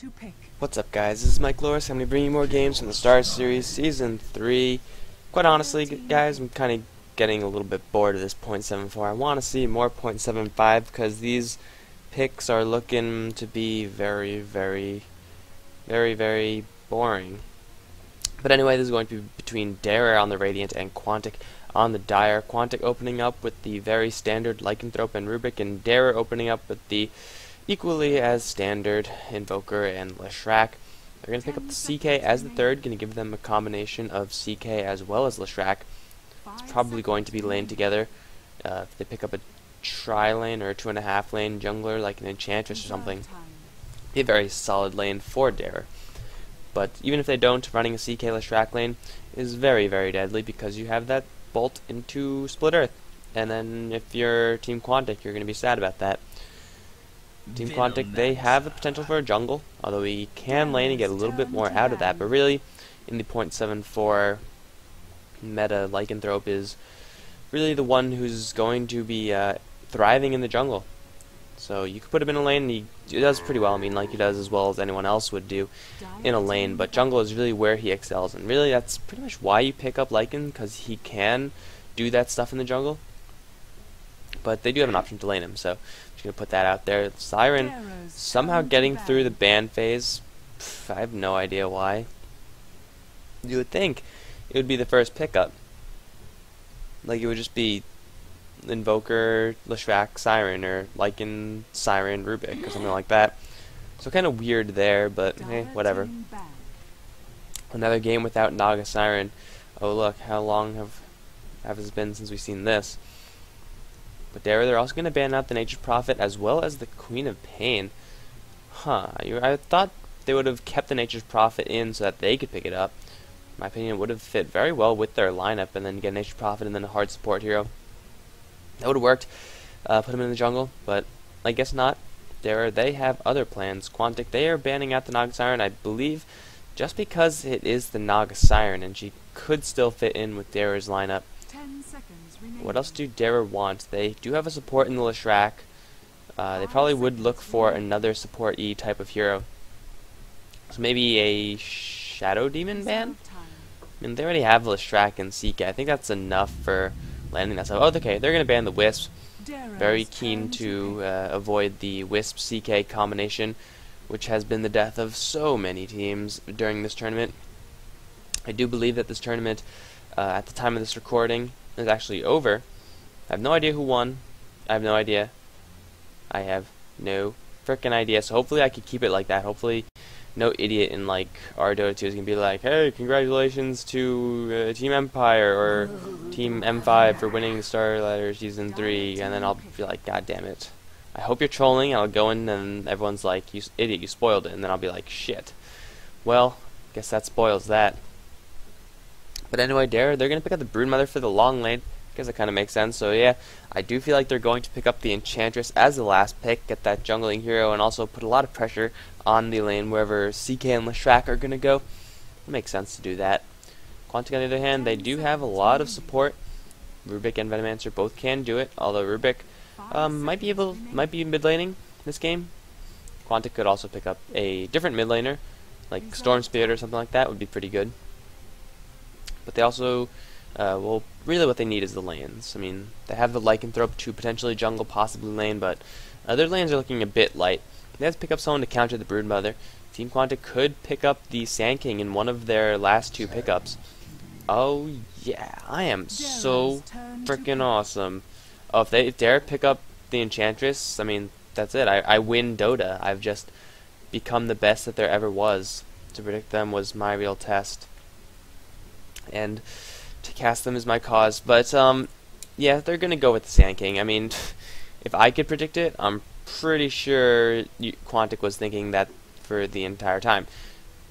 to pick. What's up, guys? This is Mike Loris. I'm going to bring you more games from the Starseries Season 3. Quite honestly, guys, I'm kind of getting a little bit bored of this .74. I want to see more .75 because these picks are looking to be very, very boring. But anyway, this is going to be between Dare on the Radiant and Quantic on the Dire. Quantic opening up with the very standard Lycanthrope and Rubik, and Dare opening up with the equally as standard Invoker and Leshrac. They're going to pick up the CK as the third, going to give them a combination of CK as well as Leshrac. It's probably going to be lane together. If they pick up a tri-lane or a 2.5 lane jungler like an Enchantress or something, be a very solid lane for Dare. But even if they don't, running a CK Leshrac lane is very, very deadly because you have that bolt into Split Earth. And then if you're Team Quantic, you're going to be sad about that. Team Quantic, they have the potential for a jungle, although we can lane and get a little bit more out of that. But really, in the .74 meta, Lycanthrope is really the one who's going to be thriving in the jungle. So you could put him in a lane, and he does pretty well. I mean, like he does as well as anyone else would do in a lane. But jungle is really where he excels, and really that's pretty much why you pick up Lycan, because he can do that stuff in the jungle. But they do have an option to lane him, so I'm just going to put that out there. Siren somehow getting through the ban phase. I have no idea why. You would think it would be the first pickup. Like it would just be Invoker, Leshrac, Siren, or Lycan, Siren, Rubik, or something like that. So kind of weird there, but hey, whatever. Another game without Naga Siren. Oh look, how long have it been since we've seen this? But they're also going to ban out the Nature's Prophet as well as the Queen of Pain. Huh, I thought they would have kept the Nature's Prophet in so that they could pick it up. In my opinion, it would have fit very well with their lineup, and then get Nature's Prophet and then a hard support hero. That would have worked. Put him in the jungle, but I guess not. They have other plans. Quantic, they are banning out the Naga Siren, I believe, just because it is the Naga Siren, and she could still fit in with Dare's lineup. What else do Dare want? They do have a support in the Leshrac. They probably would look for another support E type of hero. So maybe a Shadow Demon ban? I mean, they already have Leshrac and CK. I think that's enough for landing that stuff. Oh, okay, they're going to ban the Wisp. Very keen to avoid the Wisp-CK combination, which has been the death of so many teams during this tournament. I do believe that this tournament, at the time of this recording, is actually over. I have no idea who won. I have no idea. I have no frickin' idea. So hopefully I could keep it like that. Hopefully no idiot in like our Dota 2 is gonna be like, hey, congratulations to Team Empire or Team M5 for winning the Starlighter Season 3, and then I'll be like, god damn it. I hope you're trolling. I'll go in and everyone's like, you idiot, you spoiled it, and then I'll be like, shit. Well, guess that spoils that. But anyway, they're going to pick up the Broodmother for the long lane, because that kind of makes sense. So yeah, I do feel like they're going to pick up the Enchantress as the last pick, get that jungling hero, and also put a lot of pressure on the lane wherever CK and Leshrac are going to go. It makes sense to do that. Quantic, on the other hand, they do have a lot of support. Rubik and Venomancer both can do it, although Rubik might be mid laning this game. Quantic could also pick up a different mid laner, like Storm Spirit or something like that, would be pretty good. But they also, well, really what they need is the lanes. I mean, they have the Lycanthrope to potentially jungle, possibly lane, but their lanes are looking a bit light. They have to pick up someone to counter the Broodmother. Team Quantic could pick up the Sand King in one of their last two pickups. Oh yeah, I am so freaking awesome. Oh, if they dare pick up the Enchantress, I mean, that's it. I win Dota. I've just become the best that there ever was. To predict them was my real test, and to cast them is my cause. But yeah, they're gonna go with the Sand King. I mean, if I could predict it, I'm pretty sure Quantic was thinking that for the entire time,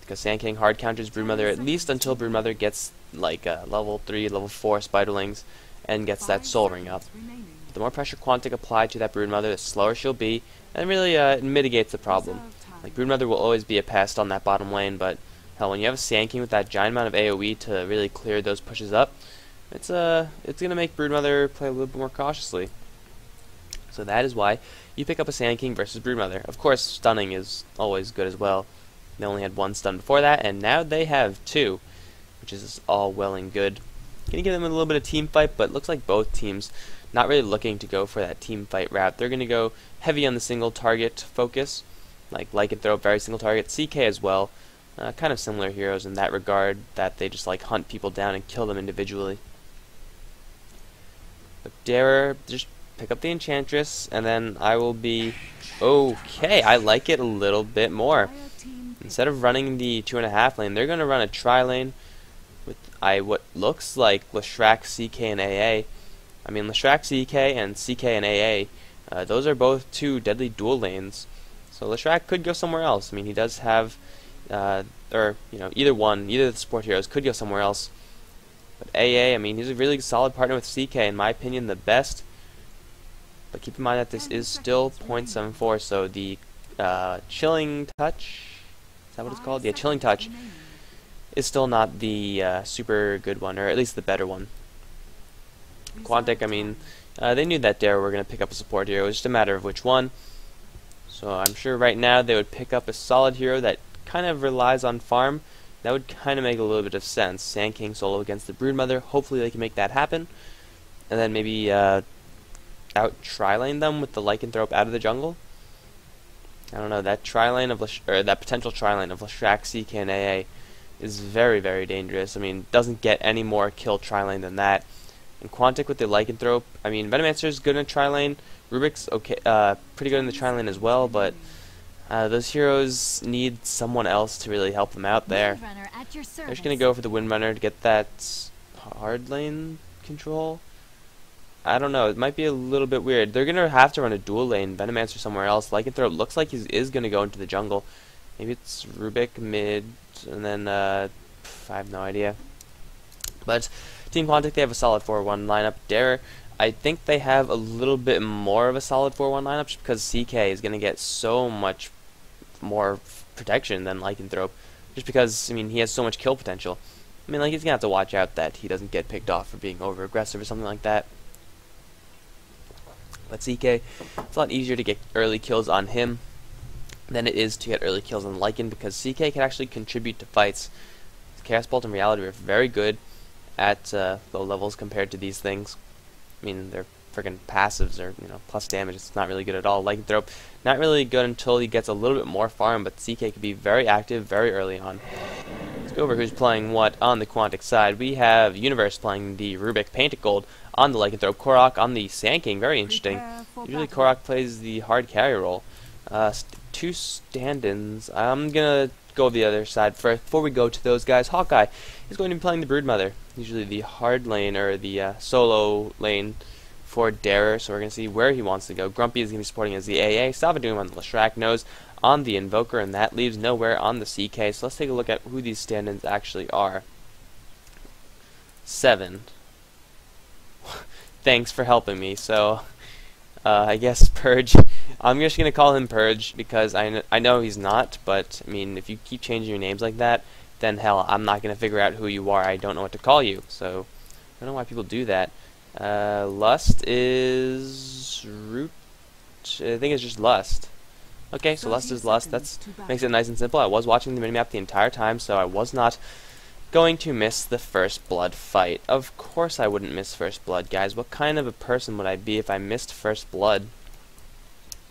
because Sand King hard counters Broodmother at least until Broodmother gets like level 3, level 4 Spiderlings and gets that Soul Ring up. The more pressure Quantic applied to that Broodmother, the slower she'll be, and really it mitigates the problem. Like, Broodmother will always be a pest on that bottom lane, but hell, when you have a Sand King with that giant amount of AoE to really clear those pushes up, it's gonna make Broodmother play a little bit more cautiously. So that is why you pick up a Sand King versus Broodmother. Of course, stunning is always good as well. They only had one stun before that, and now they have two, which is all well and good. Gonna give them a little bit of team fight, but looks like both teams not really looking to go for that team fight route. They're gonna go heavy on the single target focus, like and throw very single target. CK as well, kind of similar heroes in that regard, that they just like hunt people down and kill them individually. But Darer, just pick up the Enchantress, and then I will be okay. I like it a little bit more. Instead of running the 2.5 lane, they're gonna run a tri lane with what looks like Leshrac, CK, and AA. I mean, Leshrac, CK, and CK and AA, those are both two deadly dual lanes. So Leshrac could go somewhere else. I mean, he does have, or, you know, either of the support heroes could go somewhere else. But AA, I mean, he's a really solid partner with CK, in my opinion, the best. But keep in mind that this is still 0.74, so the Chilling Touch, is that what it's called? Yeah, Chilling Touch is still not the super good one, or at least the better one. Quantic, I mean, they knew that Darer were going to pick up a support hero. It was just a matter of which one. So I'm sure right now they would pick up a solid hero that kind of relies on farm. That would kind of make a little bit of sense. Sand King solo against the Broodmother. Hopefully they can make that happen. And then maybe out tri-lane them with the Lycanthrope out of the jungle. I don't know, that tri-lane of that potential tri-lane of Leshrac, CK, and AA is very, very dangerous. I mean, doesn't get any more kill tri-lane than that. And Quantic with the Lycanthrope, I mean, Venomancer is good in tri-lane. Rubik's okay, pretty good in the tri-lane as well, but those heroes need someone else to really help them out there. They're just going to go for the Windrunner to get that hard lane control. I don't know, it might be a little bit weird. They're going to have to run a dual lane, Venomancer somewhere else. Lycanthrope looks like he is going to go into the jungle. Maybe it's Rubik mid, and then I have no idea. But Team Quantic, they have a solid 4-1 lineup. Darer, I think they have a little bit more of a solid 4-1 lineup just because CK is going to get so much more protection than Lycanthrope. Just because, I mean, he has so much kill potential. I mean, like, he's going to have to watch out that he doesn't get picked off for being over-aggressive or something like that. But CK, it's a lot easier to get early kills on him than it is to get early kills on Lycan, because CK can actually contribute to fights. Chaos Bolt and Reality are very good at low levels compared to these things. I mean, their freaking passives are, you know, plus damage. It's not really good at all. Lycanthrope, not really good until he gets a little bit more farm, but CK can be very active very early on. Let's go over who's playing what on the Quantic side. We have Universe playing the Rubik Painted Gold on the Lycanthrope, Korok on the Sand King, very interesting. Usually Korok plays the hard carry role. Two stand-ins. I'm gonna go the other side first. Before we go to those guys, Hawkeye is going to be playing the Broodmother, usually the hard lane or the solo lane for Darer, so we're going to see where he wants to go. Grumpy is going to be supporting as the AA, Salvadoom on the Leshrac, Nose on the Invoker, and that leaves Nowhere on the CK. So let's take a look at who these stand-ins actually are. 7. Thanks for helping me. So I guess Purge. I'm just going to call him Purge because I know he's not, but I mean, if you keep changing your names like that, then hell, I'm not going to figure out who you are. I don't know what to call you. So I don't know why people do that. Lust is Root. I think it's just Lust. Okay, so Lust is Lust. That makes it nice and simple. I was watching the minimap the entire time, so I was not going to miss the First Blood fight. Of course I wouldn't miss First Blood, guys. What kind of a person would I be if I missed First Blood?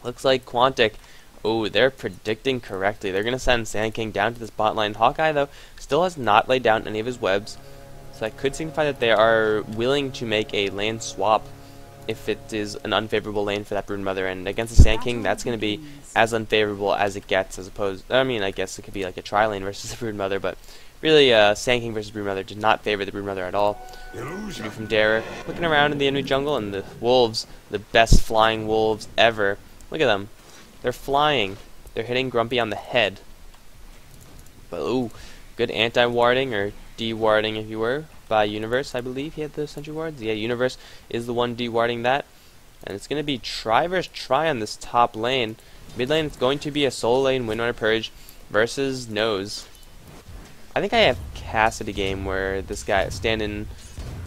Looks like Quantic, oh, they're predicting correctly. They're going to send Sand King down to this bot lane. Hawkeye, though, still has not laid down any of his webs, so that could signify that they are willing to make a lane swap if it is an unfavorable lane for that Broodmother. And against the Sand King, that's going to be as unfavorable as it gets, as opposed, I mean, I guess it could be like a tri-lane versus the Broodmother, but really, Sand King versus Broodmother did not favor the Broodmother at all. From Darer, looking around in the enemy jungle, and the wolves, the best flying wolves ever. Look at them. They're flying. They're hitting Grumpy on the head. But, ooh, good anti-warding, or de-warding if you were, by Universe, I believe he had the sentry wards. Yeah, Universe is the one de-warding that. And it's going to be try versus try on this top lane. Mid lane, it's going to be a solo lane Windrunner Purge versus Nose. I think I have Cassidy game where this guy, stand-in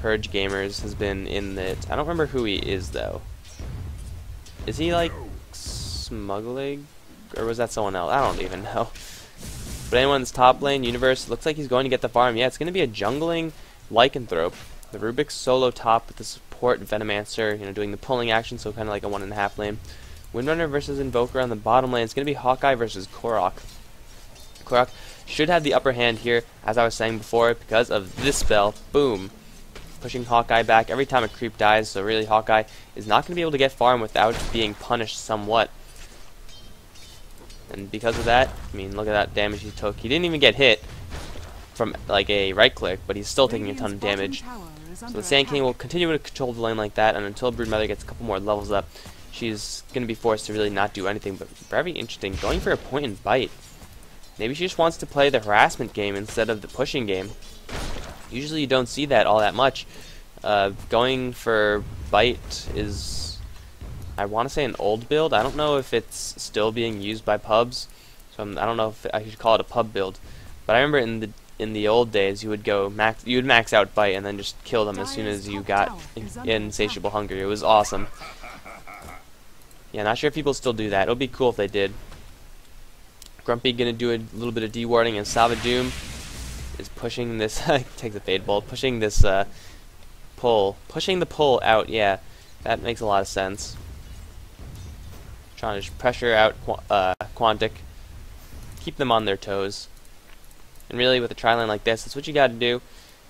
Purge Gamers, has been in it. I don't remember who he is, though. Is he like smuggling? Or was that someone else? I don't even know. But anyone in this top lane, Universe, looks like he's going to get the farm. Yeah, it's going to be a jungling Lycanthrope. The Rubik's solo top with the support Venomancer, you know, doing the pulling action, so kind of like a 1.5 lane. Windrunner versus Invoker on the bottom lane. It's going to be Hawkeye versus Korok. Korok should have the upper hand here, as I was saying before, because of this spell. Boom. Pushing Hawkeye back every time a creep dies, so really Hawkeye is not going to be able to get farm without being punished somewhat. And because of that, I mean, look at that damage he took. He didn't even get hit from like a right click, but he's still taking a ton of damage. So the Sand King will continue to control the lane like that, and until Broodmother gets a couple more levels up, she's going to be forced to really not do anything. But very interesting, going for a point and bite. Maybe she just wants to play the harassment game instead of the pushing game. Usually you don't see that all that much. Going for bite is, I want to say, an old build. I don't know if it's still being used by pubs, so I don't know if I should call it a pub build. But I remember in the old days, you would max out bite and then just kill them as soon as you got insatiable hunger. It was awesome. Yeah, not sure if people still do that. It would be cool if they did. Grumpy gonna do a little bit of dewarding, and Savadoom is pushing this. Takes a fade bolt, pushing this pushing the pull out. Yeah, that makes a lot of sense. Trying to pressure out Quantic, keep them on their toes. And really, with a tri-lane like this, that's what you got to do.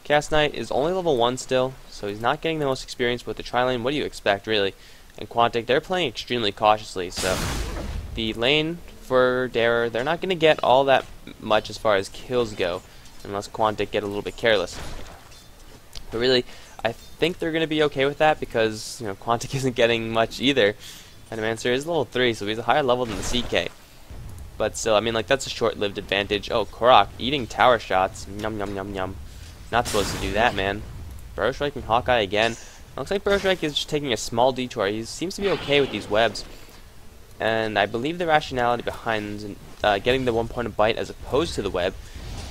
Cast Knight is only level 1 still, so he's not getting the most experience with the tri-lane. What do you expect, really? And Quantic, they're playing extremely cautiously, so the lane for Darer, they're not going to get all that much as far as kills go, unless Quantic get a little bit careless. But really, I think they're going to be okay with that, because, you know, Quantic isn't getting much either. Venomancer is level 3, so he's a higher level than the CK. But still, I mean, like, that's a short-lived advantage. Oh, Korok eating tower shots. Yum, yum, yum, yum. Not supposed to do that, man. Burrow striking Hawkeye again. Looks like Burrow Strike is just taking a small detour. He seems to be okay with these webs. And I believe the rationality behind getting the 1 point of bite as opposed to the web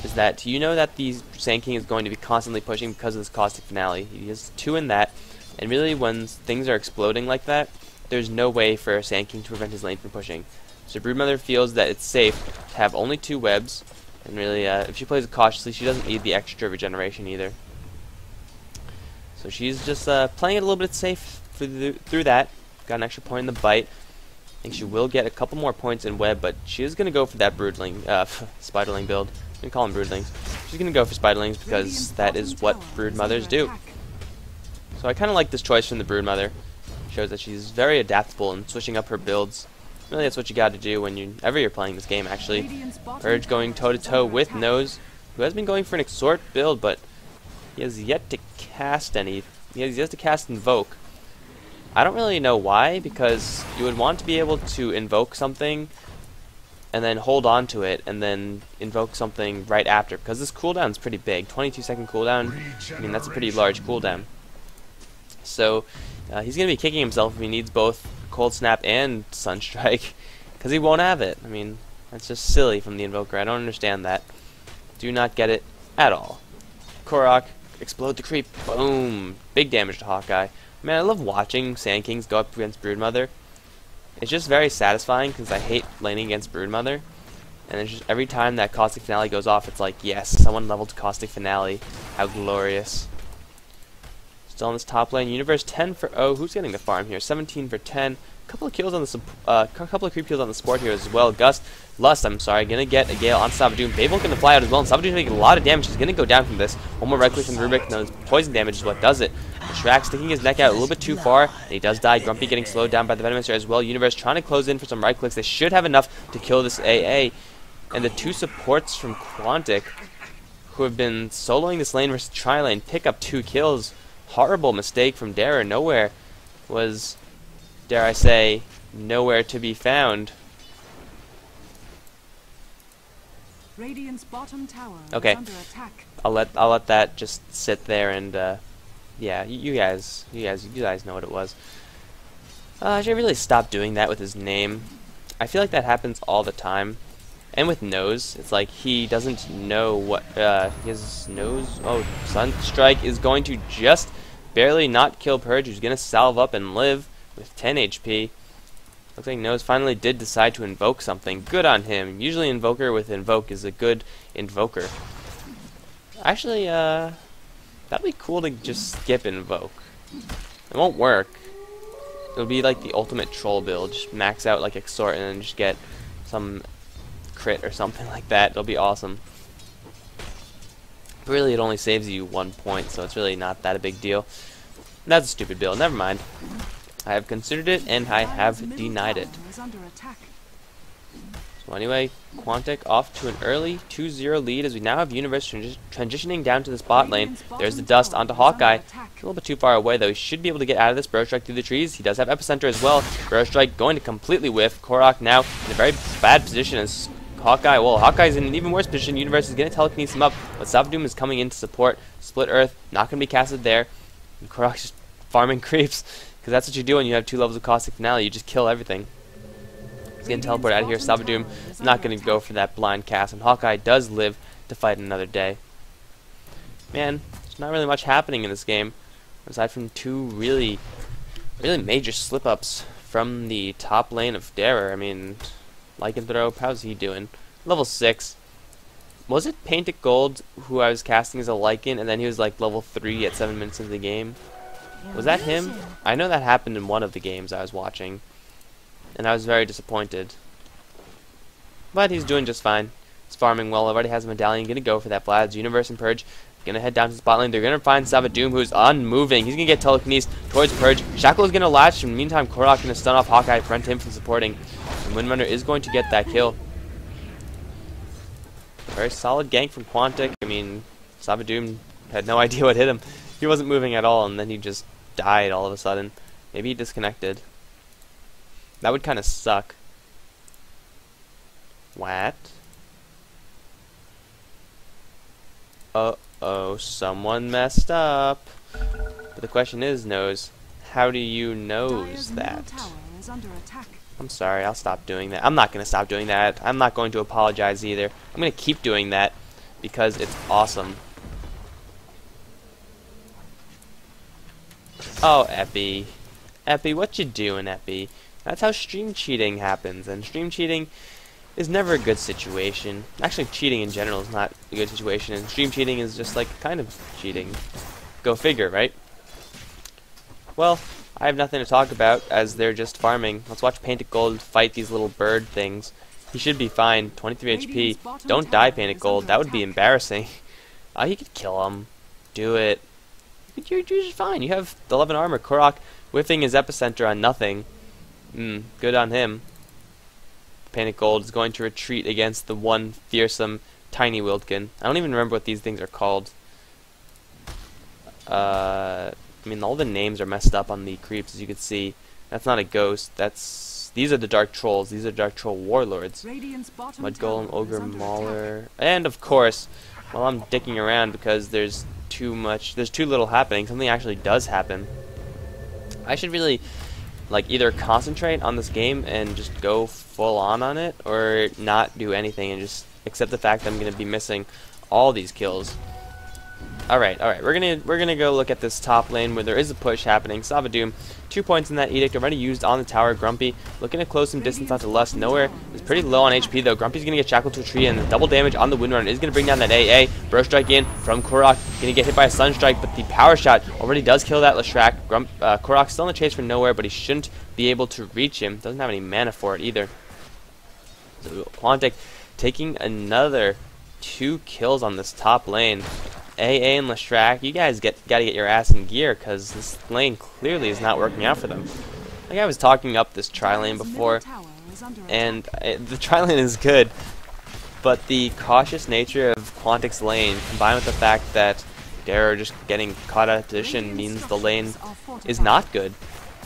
is that you know that the Sand King is going to be constantly pushing because of this caustic finale. He has 2 in that, and really when things are exploding like that, there's no way for Sand King to prevent his lane from pushing. So Broodmother feels that it's safe to have only 2 webs, and really if she plays it cautiously, she doesn't need the extra regeneration either. So she's just playing it a little bit safe through that. Got an extra point in the bite. I think she will get a couple more points in web, but she is going to go for that Spiderling build. I'm going to call them Broodlings. She's going to go for Spiderlings because that is what Broodmothers do. So I kind of like this choice from the Broodmother. Shows that she's very adaptable in switching up her builds. Really, that's what you got to do whenever you're playing this game, actually. Purge going toe-to-toe with Nose, who has been going for an Exhort build, but he has yet to cast any. He has yet to cast Invoke. I don't really know why, because you would want to be able to invoke something and then hold on to it and then invoke something right after, because this cooldown is pretty big. 22-second cooldown, I mean, that's a pretty large cooldown. So he's going to be kicking himself if he needs both Cold Snap and Sunstrike, because he won't have it. I mean, that's just silly from the Invoker. I don't understand that. Do not get it at all. Korok, explode the creep. Boom. Big damage to Hawkeye. Man, I love watching Sand Kings go up against Broodmother. It's just very satisfying because I hate laning against Broodmother. And it's just every time that Caustic Finale goes off, it's like, yes, someone leveled Caustic Finale. How glorious. Still on this top lane. Universe 10 for O. Who's getting the farm here? 17 for 10. Couple of kills on the couple of creep kills on the support here as well. Lust, I'm sorry, gonna get a Gale on Savadoom. Babel gonna fly out as well, and Savadoom's making a lot of damage. He's gonna go down from this. One more right click from Rubik, and poison damage is what does it. Shrek sticking his neck out a little bit too far, and he does die. Grumpy getting slowed down by the Venomancer as well. Universe trying to close in for some right clicks. They should have enough to kill this AA. And the 2 supports from Quantic, who have been soloing this lane versus tri-lane, pick up 2 kills. Horrible mistake from Darer. Nowhere was, dare I say, nowhere to be found. Radiant's bottom tower Okay, is under attack. I'll let that just sit there, and yeah, you guys know what it was. I should really stop doing that with his name. I feel like that happens all the time, and with Nose, it's like he doesn't know what his Nose. Oh, Sunstrike is going to just barely not kill Purge, who's gonna salve up and live with 10 HP. Looks like Nose finally did decide to invoke something. Good on him. Usually Invoker with Invoke is a good Invoker. Actually, that'd be cool to just skip Invoke. It won't work. It'll be like the ultimate troll build. Just max out like Exhort and then just get some crit or something like that. It'll be awesome. But really, it only saves you 1 point, so it's really not that a big deal. That's a stupid build. Never mind. I have considered it, and I have denied it. So anyway, Quantic off to an early 2-0 lead as we now have Universe transitioning down to the spot lane. There's the dust onto Hawkeye. A little bit too far away, though. He should be able to get out of this. Burrow Strike through the trees. He does have Epicenter as well. Burrow Strike going to completely whiff. Korok now in a very bad position as Hawkeye. Well, Hawkeye's in an even worse position. Universe is going to telekinesis him up, but Savadoom is coming in to support. Split Earth, not going to be casted there. And Korok's just farming creeps, because that's what you do when you have 2 levels of Caustic Finale. You just kill everything. He's getting teleported out of here. Savadoom is not going to go for that blind cast, and Hawkeye does live to fight another day. Man, there's not really much happening in this game, aside from 2 really major slip-ups from the top lane of Darer. I mean, Lycanthrope, how's he doing? Level 6. Was it Painted Gold who I was casting as a Lycan, and then he was like level 3 at 7 minutes into the game? Was that him? I know that happened in one of the games I was watching, and I was very disappointed. But he's doing just fine. He's farming well. Already has a medallion. Gonna go for that Vlad's Universe and Purge. Gonna head down to the spot lane. They're gonna find Savadoom, who's unmoving. He's gonna get telekinesis towards Purge. Shackle is gonna latch. In the meantime, Korok gonna stun off Hawkeye, prevent him from supporting. And Windrunner is going to get that kill. Very solid gank from Quantic. I mean, Savadoom had no idea what hit him. He wasn't moving at all, and then he just died all of a sudden. Maybe he disconnected. That would kind of suck. What? Uh-oh, someone messed up. But the question is, Nose, how do you nose that? I'm sorry, I'll stop doing that. I'm not going to stop doing that. I'm not going to apologize either. I'm going to keep doing that because it's awesome. Oh, Epi. Epi, what you doing, Epi? That's how stream cheating happens, and stream cheating is never a good situation. Actually, cheating in general is not a good situation, and stream cheating is just like kind of cheating. Go figure, right? Well, I have nothing to talk about as they're just farming. Let's watch Painted Gold fight these little bird things. He should be fine. 23 HP. Don't die, Painted Gold. That would be embarrassing. He could kill him. Do it. You're just fine. You have 11 armor. Korok whiffing his Epicenter on nothing. Good on him. Painted Gold is going to retreat against the one fearsome tiny Wildkin. I don't even remember what these things are called. I mean, all the names are messed up on the creeps, as you can see. That's not a ghost. These are the Dark Trolls. These are Dark Troll Warlords. Mud Golem, Ogre, Mauler, and of course, while I'm dicking around because there's too little happening, something actually does happen. I should really either concentrate on this game and just go full on it, or not do anything and just accept the fact that I'm going to be missing all these kills. Alright, we're gonna go look at this top lane where there is a push happening. Savadoom, 2 points in that edict already used on the tower. Grumpy looking to close some distance onto Lust. Nowhere is pretty low on HP though. Grumpy's gonna get shackled to a tree, and the double damage on the Windrunner is gonna bring down that AA. Burrow Strike in from Korok, gonna get hit by a Sun Strike, but the power shot already does kill that Leshrac. Korok's still in the chase for Nowhere, but he shouldn't be able to reach him. Doesn't have any mana for it either. So Quantic taking another 2 kills on this top lane. AA and Leshrac, you guys gotta get your ass in gear, because this lane clearly is not working out for them. Like I was talking up this tri lane before, and the tri lane is good, but the cautious nature of Quantic's lane, combined with the fact that Darer just getting caught out of position, means the lane is not good.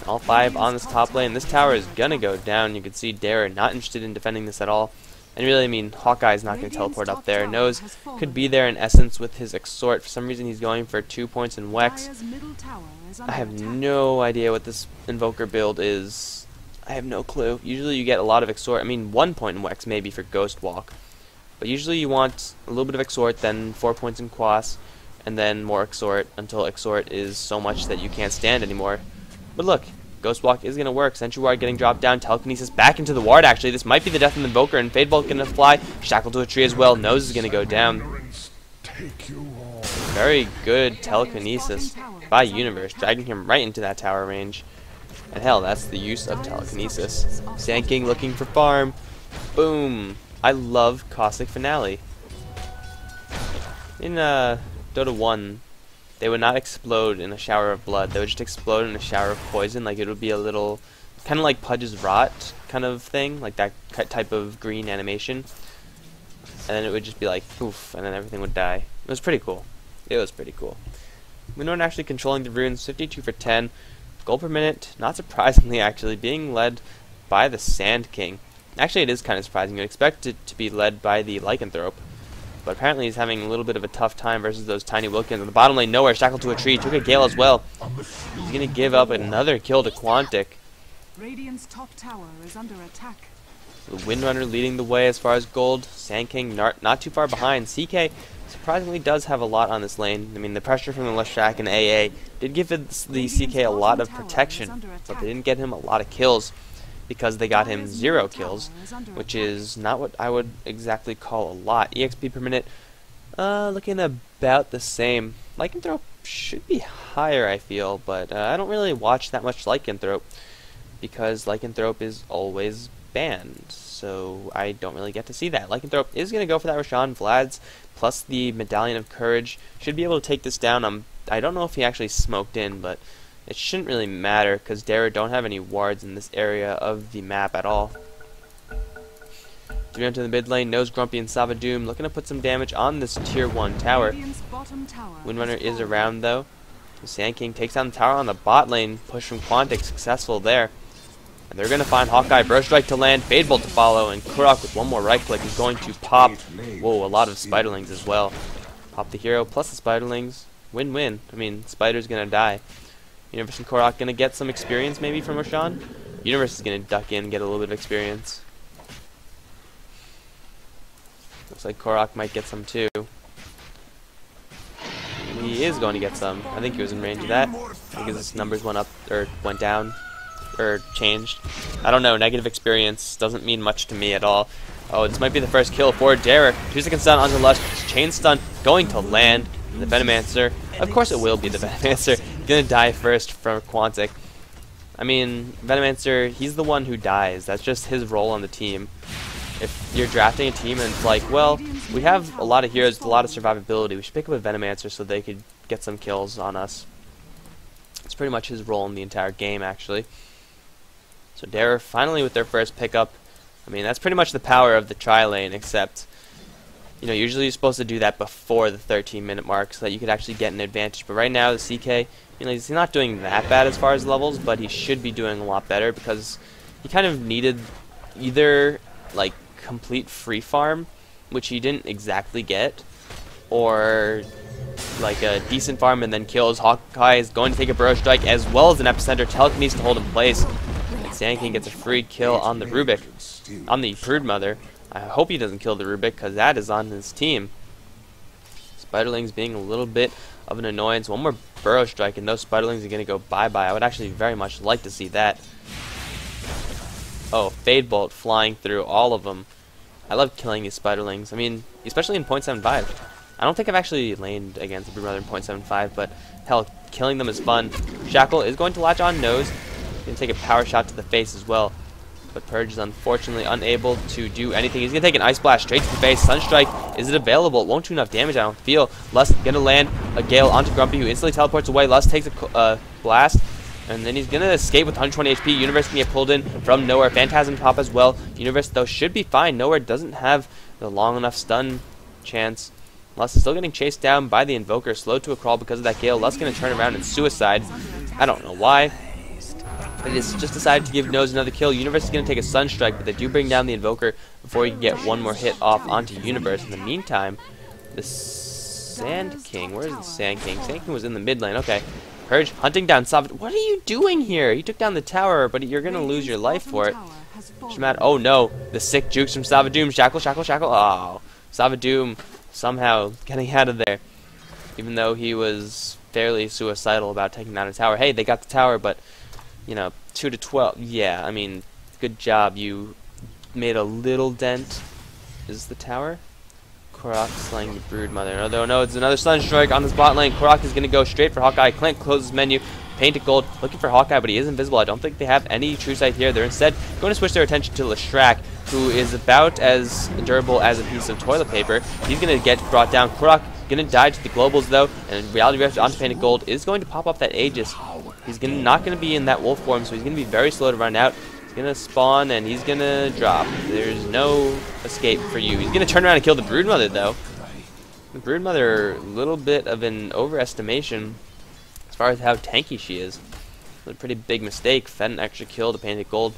All 5 on this top lane. This tower is gonna go down. You can see Darer not interested in defending this at all. And really, I mean, Hawkeye's not going to teleport up there. Nose could be there in essence with his Exhort. For some reason, he's going for 2 points in Wex. I have no idea what this Invoker build is. I have no clue. Usually you get a lot of Exhort. I mean, 1 point in Wex maybe for Ghost Walk. But usually you want a little bit of Exhort, then 4 points in Quas, and then more Exhort until Exhort is so much that you can't stand anymore. But look, Ghost Walk is going to work. Sentry Ward getting dropped down. Telekinesis back into the ward, actually. This might be the death of the Invoker, and Fade Bolt going to fly. Shackle to a tree as well. Nose is going to go down. Very good telekinesis by Universe, dragging him right into that tower range. And hell, that's the use of telekinesis. Sand King looking for farm. Boom. I love Caustic Finale. In Dota 1, they would not explode in a shower of blood. They would just explode in a shower of poison. Like, it would be a little, kind of like Pudge's Rot kind of thing. Like that type of green animation. And then it would just be like, poof, and then everything would die. It was pretty cool. It was pretty cool. Winone actually controlling the runes, 52 for 10. Gold per minute, not surprisingly actually, being led by the Sand King. Actually, it is kind of surprising. You'd expect it to be led by the Lycanthrope. But apparently he's having a little bit of a tough time versus those tiny Wilkins. On the bottom lane, nowhere, shackled to a tree, took a Gale as well. He's going to give up another kill to Quantic. Radiant's top tower is under attack. The Windrunner leading the way as far as gold. Sand King not too far behind. CK surprisingly does have a lot on this lane. I mean, the pressure from the Leshrac and AA did give the CK a lot of protection, but they didn't get him a lot of kills because they got him 0 kills, which is not what I would exactly call a lot. EXP per minute, looking about the same. Lycanthrope should be higher, I feel, but I don't really watch that much Lycanthrope because Lycanthrope is always banned, so I don't really get to see that. Lycanthrope is going to go for that Roshan Vlad's plus the Medallion of Courage. Should be able to take this down. I don't know if he actually smoked in, but it shouldn't really matter because Dara don't have any wards in this area of the map at all. 3 onto the mid lane, Nose Grumpy and Savadoom looking to put some damage on this tier 1 tower. Windrunner is around though. The Sand King takes down the tower on the bot lane. Push from Quantic successful there. And they're going to find Hawkeye, Burst Strike to land, Fade Bolt to follow, and Kurok with one more right click is going to pop. Whoa, a lot of Spiderlings as well. Pop the hero plus the Spiderlings. Win-win. I mean, Spider's going to die. Universe and Korok going to get some experience maybe from Roshan. Universe is going to duck in and get a little bit of experience. Looks like Korok might get some too. He is going to get some. I think he was in range of that. I think his numbers went up, or went down, or changed. I don't know, negative experience doesn't mean much to me at all. Oh, this might be the first kill for Derek. 2-second stun onto Lush, chain stun going to land. The Venomancer, of course it will be the Venomancer, gonna die first from Quantic. I mean, Venomancer, he's the one who dies. That's just his role on the team. If you're drafting a team and it's like, well, we have a lot of heroes, a lot of survivability, we should pick up a Venomancer so they could get some kills on us. It's pretty much his role in the entire game, actually. So Dara finally with their first pickup. I mean, that's pretty much the power of the tri-lane, except, you know, usually you're supposed to do that before the 13-minute mark so that you could actually get an advantage. But right now, the CK, you know, he's not doing that bad as far as levels, but he should be doing a lot better because he kind of needed either, like, complete free farm, which he didn't exactly get, or, like, a decent farm and then kills. Hawkeye is going to take a Burrow Strike as well as an Epicenter. Telekinesis to hold in place. And Sand King gets a free kill on the Rubik, on the Broodmother. I hope he doesn't kill the Rubik because that is on his team. Spiderlings being a little bit of an annoyance. One more Burrow Strike and those Spiderlings are going to go bye-bye. I would actually very much like to see that. Oh, Fade Bolt flying through all of them. I love killing these Spiderlings. I mean, especially in 0.75. I don't think I've actually laned against the Broodmother in 0.75, but hell, killing them is fun. Shackle is going to latch on Nose. He's going to take a power shot to the face as well. But Purge is unfortunately unable to do anything. He's going to take an Ice Blast straight to the face. Sunstrike, is it available? It won't do enough damage, I don't feel. Lust going to land a Gale onto Grumpy, who instantly teleports away. Lust takes a blast, and then he's going to escape with 120 HP. Universe can get pulled in from nowhere. Phantasm top as well. Universe, though, should be fine. Nowhere doesn't have the long enough stun chance. Lust is still getting chased down by the Invoker. Slowed to a crawl because of that Gale. Lust going to turn around and suicide. I don't know why. But it's just decided to give Nose another kill. Universe is going to take a Sunstrike, but they do bring down the Invoker before he can get one more hit off onto Universe. In the meantime, the Sand King, where is the Sand King? Sand King was in the mid lane, okay. Purge hunting down Savad. What are you doing here? You took down the tower, but you're going to lose your life for it. Oh no, the sick jukes from Savadoom. Shackle, shackle, shackle. Oh, Savadoom somehow getting out of there. Even though he was fairly suicidal about taking down a tower. Hey, they got the tower, but, you know, 2 to 12. Yeah, I mean, good job. You made a little dent. Is the tower? Korok slaying the Broodmother. Although no, it's another Sunstrike on this bot lane. Korok is going to go straight for Hawkeye. Clint closes menu. Painted Gold looking for Hawkeye, but he is invisible. I don't think they have any true sight here. They're instead going to switch their attention to Leshrac, who is about as durable as a piece of toilet paper. He's going to get brought down. Korok going to die to the globals though, and Reality Rift onto Painted Gold is going to pop off that Aegis. He's not going to be in that wolf form, so he's going to be very slow to run out. He's going to spawn and he's going to drop. There's no escape for you. He's going to turn around and kill the Broodmother though. The Broodmother, a little bit of an overestimation as far as how tanky she is. It's a pretty big mistake. Fenn actually killed the Painted Gold.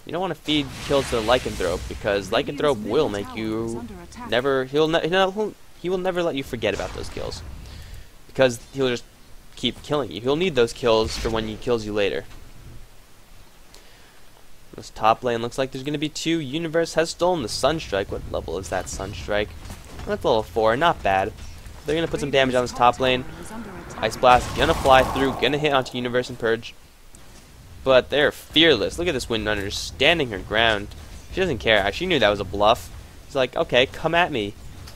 You don't want to feed kills to Lycanthrope, because Lycanthrope will make you never. He will never let you forget about those kills, because he'll just keep killing you. He'll need those kills for when he kills you later. This top lane looks like there's going to be 2. Universe has stolen the Sunstrike. What level is that Sunstrike? That's level 4. Not bad. They're going to put some damage on this top lane. Ice Blast gonna fly through, gonna hit onto Universe and Purge. But they're fearless. Look at this Windrunner standing her ground. She doesn't care. She knew that was a bluff. She's like, okay, come at me.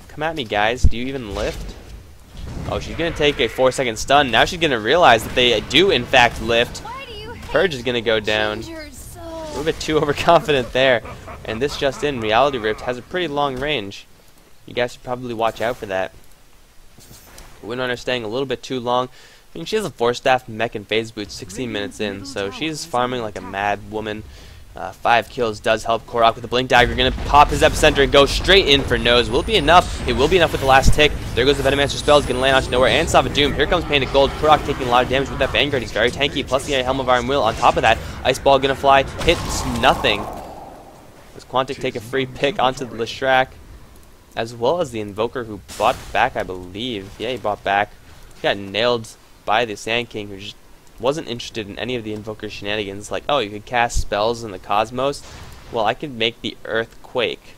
Come at me, guys. Do you even lift? Oh, she's gonna take a 4-second stun. Now she's gonna realize that they do in fact lift. Purge is gonna go down. A little bit too overconfident there. And this just in, Reality Rift has a pretty long range. You guys should probably watch out for that. Windrunner staying a little bit too long. I mean, she has a 4-staff mech and phase boots 16 minutes in, so she's farming like a mad woman. 5 kills does help. Korok with the Blink Dagger, going to pop his Epicenter and go straight in for nose. Will it be enough? It will be enough with the last tick. There goes the Venomancer spell. He's going to land onto nowhere. And Savadoom. Here comes Painted Gold. Korok taking a lot of damage with that Vanguard. He's very tanky. Plus the Helm of Iron Will. On top of that, Ice Ball going to fly. Hits nothing. Does Quantic take a free pick onto the Leshrac? As well as the Invoker, who bought back, I believe. Yeah, he bought back. He got nailed by the Sand King, who just wasn't interested in any of the Invoker shenanigans. Like, oh, you could cast spells in the Cosmos? Well, I can make the Earth quake.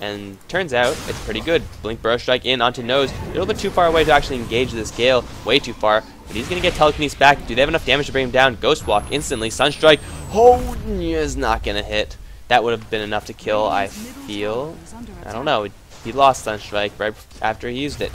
And turns out, it's pretty good. Blink Burrow Strike in onto nose. A little bit too far away to actually engage this Gale. Way too far. But he's going to get Telekinesis back. Do they have enough damage to bring him down? Ghost Walk instantly. Sunstrike. Oh, is not going to hit. That would have been enough to kill, I feel. I don't know. He lost Sunstrike right after he used it.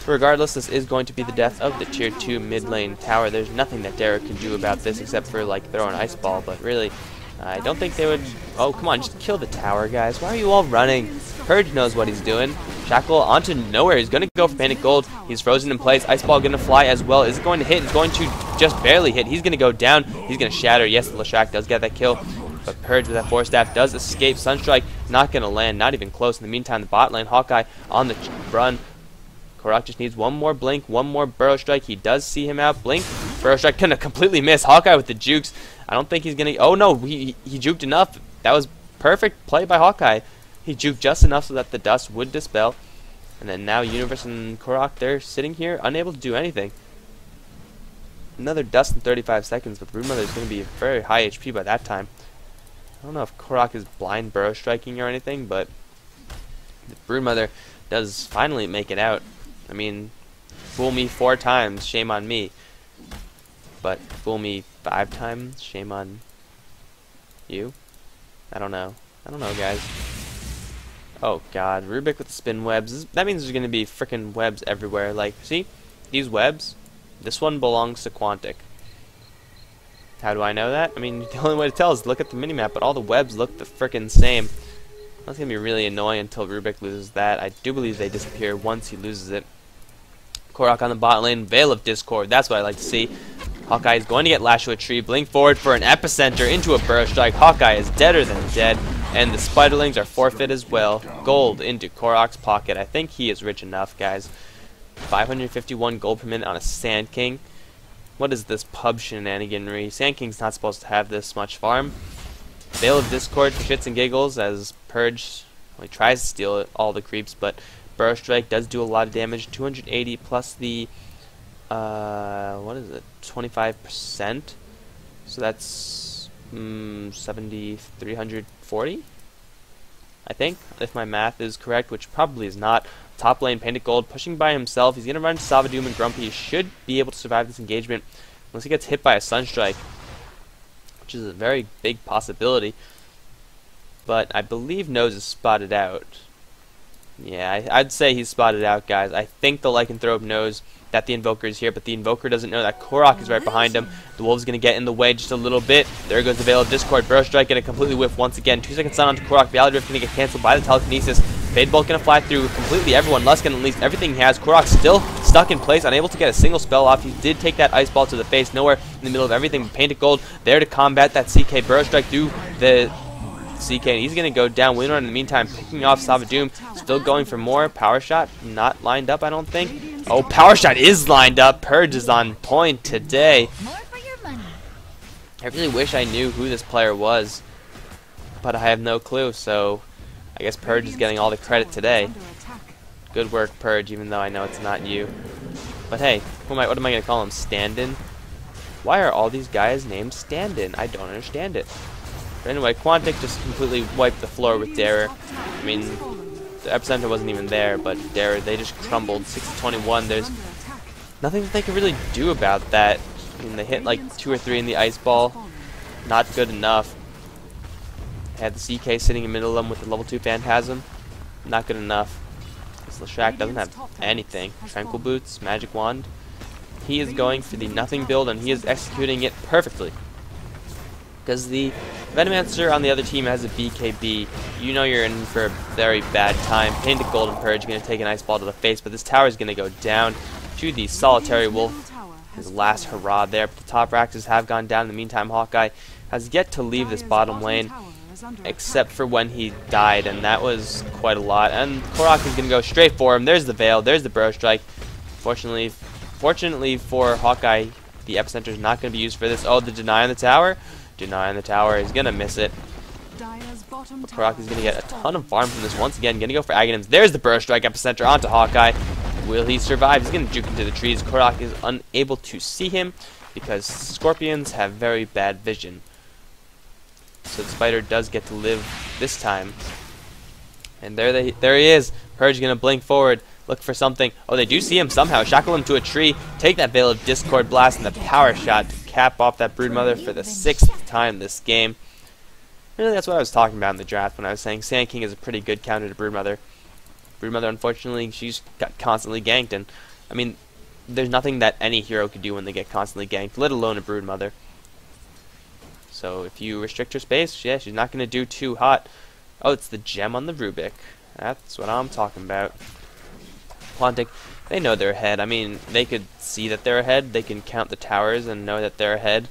Regardless, this is going to be the death of the Tier 2 mid lane tower. There's nothing that Derek can do about this except for, like, throw an Ice Ball. But really, I don't think they would... Oh, come on, just kill the tower, guys. Why are you all running? Purge knows what he's doing. Shackle onto nowhere. He's going to go for Painted Gold. He's frozen in place. Ice Ball going to fly as well. Is it going to hit? It's going to just barely hit. He's going to go down. He's going to shatter. Yes, the Leshrac does get that kill. But Purge with that 4-staff does escape. Sunstrike not going to land, not even close. In the meantime, the bot lane, Hawkeye on the run. Korok just needs one more blink, one more Burrow Strike. He does see him out. Blink. Burrow Strike going to completely miss. Hawkeye with the jukes. I don't think he's going to... Oh, no. He juked enough. That was perfect play by Hawkeye. He juked just enough so that the dust would dispel. And then now Universe and Korok, they're sitting here unable to do anything. Another dust in 35 seconds, but the Broodmother is going to be very high HP by that time. I don't know if Korok is blind Burrow Striking or anything, but the Broodmother does finally make it out. I mean, fool me 4 times, shame on me. But fool me 5 times, shame on you? I don't know. I don't know, guys. Oh god, Rubik with the spin webs. That means there's going to be frickin' webs everywhere. Like, see? These webs? This one belongs to Quantic. How do I know that? I mean, the only way to tell is to look at the minimap, but all the webs look the frickin' same. That's going to be really annoying until Rubik loses that. I do believe they disappear once he loses it. Korok on the bot lane, Veil of Discord. That's what I like to see. Hawkeye is going to get lashed to a tree. Blink forward for an Epicenter into a Burrow Strike. Hawkeye is deader than dead. And the Spiderlings are forfeit as well. Gold into Korok's pocket. I think he is rich enough, guys. 551 gold per minute on a Sand King. What is this pub shenaniganry? Sand King's not supposed to have this much farm. Veil of Discord for shits and giggles as Purge tries to steal all the creeps, but Burrow Strike does do a lot of damage. 280 plus the what is it? 25%. So that's 340. I think, if my math is correct, which probably is not. Top lane, Painted Gold, pushing by himself. He's going to run into Savadoom and Grumpy. He should be able to survive this engagement, unless he gets hit by a Sunstrike. which is a very big possibility. But I believe Nose is spotted out. Yeah, I'd say he's spotted out, guys. I think the Lycanthrope knows that the Invoker is here, but the Invoker doesn't know that Korok is right behind him. The Wolf's going to get in the way just a little bit. There goes the Veil of Discord. Burrow Strike going to completely whiff once again. 2-second stun onto Korok. Reality Rift going to get cancelled by the Telekinesis. Fade Bolt going to fly through completely everyone. Lusk going to release everything he has. Korok still stuck in place, unable to get a single spell off. He did take that Ice Ball to the face. Nowhere in the middle of everything. Painted Gold there to combat that CK. Burrow Strike through the CK, and he's going to go down. Winner in the meantime, picking off Savadoom, still going for more. Power Shot, not lined up, I don't think. Oh, Power Shot is lined up. Purge is on point today. I really wish I knew who this player was, but I have no clue, so I guess Purge is getting all the credit today. Good work, Purge, even though I know it's not you. But hey, what am I going to call him? Stand-in? Why are all these guys named Stand-in? I don't understand it. But anyway, Quantic just completely wiped the floor with Darer. I mean, the Epicenter wasn't even there, but Darer, they just crumbled. 6-21. There's nothing that they can really do about that. I mean, they hit like 2 or 3 in the Ice Ball. Not good enough. They had the CK sitting in the middle of them with the level 2 Phantasm. Not good enough. This Leshrac doesn't have anything. Tranquil Boots, Magic Wand. He is going for the nothing build, and he is executing it perfectly. Because the Venomancer on the other team has a BKB, you know you're in for a very bad time. Painted Golden Purge going to take an Ice Ball to the face, but this tower is going to go down to the Solitary Wolf. His last hurrah there, but the top Raxes have gone down. In the meantime, Hawkeye has yet to leave this bottom lane, except for when he died, and that was quite a lot. And Korok is going to go straight for him. There's the Veil, there's the Burrow Strike. Fortunately for Hawkeye, the Epicenter is not going to be used for this. Oh, the Deny on the tower. Deny on the tower is going to miss it. But Korok is going to get a ton of farm from this once again. Going to go for Aghanims. There's the Burrow Strike Epicenter onto Hawkeye. Will he survive? He's going to juke into the trees. Korok is unable to see him because Scorpions have very bad vision. So the Spider does get to live this time. And there he is. Purge going to blink forward. Look for something. Oh, they do see him somehow. Shackle him to a tree. Take that Veil of Discord Blast and the Power Shot to cap off that Broodmother for the 6th time this game. Really, that's what I was talking about in the draft when I was saying Sand King is a pretty good counter to Broodmother. Broodmother, unfortunately, she's got constantly ganked, and I mean, there's nothing that any hero could do when they get constantly ganked, let alone a Broodmother. So if you restrict her space, yeah, she's not going to do too hot. Oh, it's the gem on the Rubik. That's what I'm talking about. Quantic, they know they're ahead. I mean, they could see that they're ahead. They can count the towers and know that they're ahead.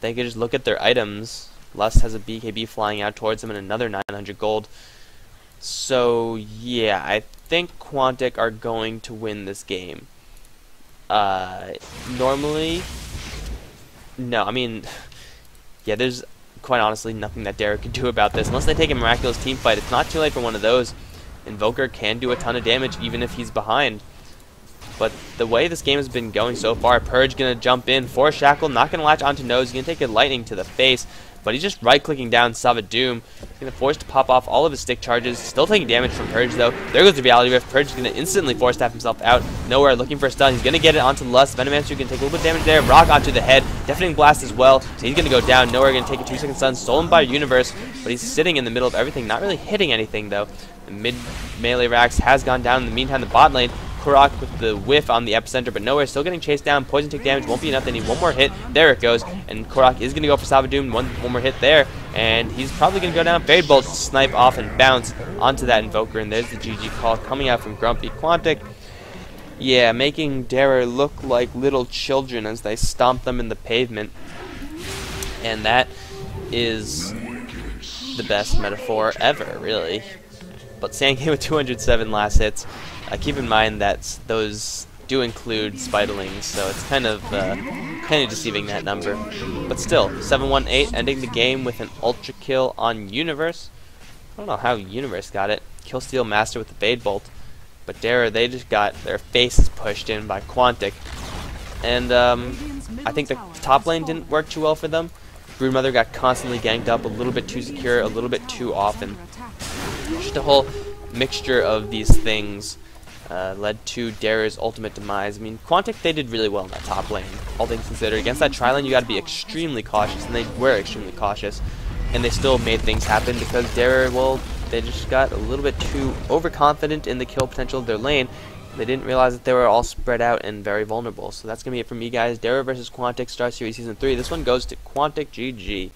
They could just look at their items. Lust has a BKB flying out towards them and another 900 gold. So, yeah, I think Quantic are going to win this game. Normally, no, I mean, yeah, there's quite honestly nothing that Darer could do about this. Unless they take a miraculous team fight, it's not too late for one of those. Invoker can do a ton of damage even if he's behind. But the way this game has been going so far, Purge going to jump in for Shackle, not going to latch onto Nose, he's going to take a lightning to the face. But he's just right-clicking down Savadoom. He's going to force to pop off all of his stick charges. Still taking damage from Purge, though. There goes the Reality Rift. Purge is going to instantly force tap himself out. Nowhere, looking for a stun. He's going to get it onto Lust. Venomancer can take a little bit of damage there. Rock onto the head. Deafening Blast as well. So he's going to go down. Nowhere, going to take a 2-second stun. Stolen by Universe. But he's sitting in the middle of everything. Not really hitting anything, though. The mid-melee Rax has gone down. In the meantime, the bot lane, Korok with the whiff on the Epicenter, but Nowhere still getting chased down. Poison tick damage won't be enough. They need one more hit. There it goes. And Korok is going to go for Savadoom. One more hit there. And he's probably going to go down. Fade Bolt, snipe off and bounce onto that Invoker. And there's the GG call coming out from Grumpy Quantic. Yeah, making Darer look like little children as they stomp them in the pavement. And that is the best metaphor ever, really. But Sand King with 207 last hits. Keep in mind that those do include Spiderlings, so it's kind of deceiving, that number. But still, 7-1-8, ending the game with an ultra kill on Universe. I don't know how Universe got it. Killsteal Master with the Fade Bolt. But Darer, they just got their faces pushed in by Quantic. And I think the top lane didn't work too well for them. Broodmother got constantly ganked up, a little bit too secure, a little bit too often. Just a whole mixture of these things led to Darer's ultimate demise. I mean, Quantic, they did really well in that top lane, all things considered. Against that tri-lane, you got to be extremely cautious, and they were extremely cautious, and they still made things happen because Darer, well, they just got a little bit too overconfident in the kill potential of their lane. They didn't realize that they were all spread out and very vulnerable. So that's going to be it from me, guys. Darer versus Quantic, Starseries Season 3. This one goes to Quantic. GG.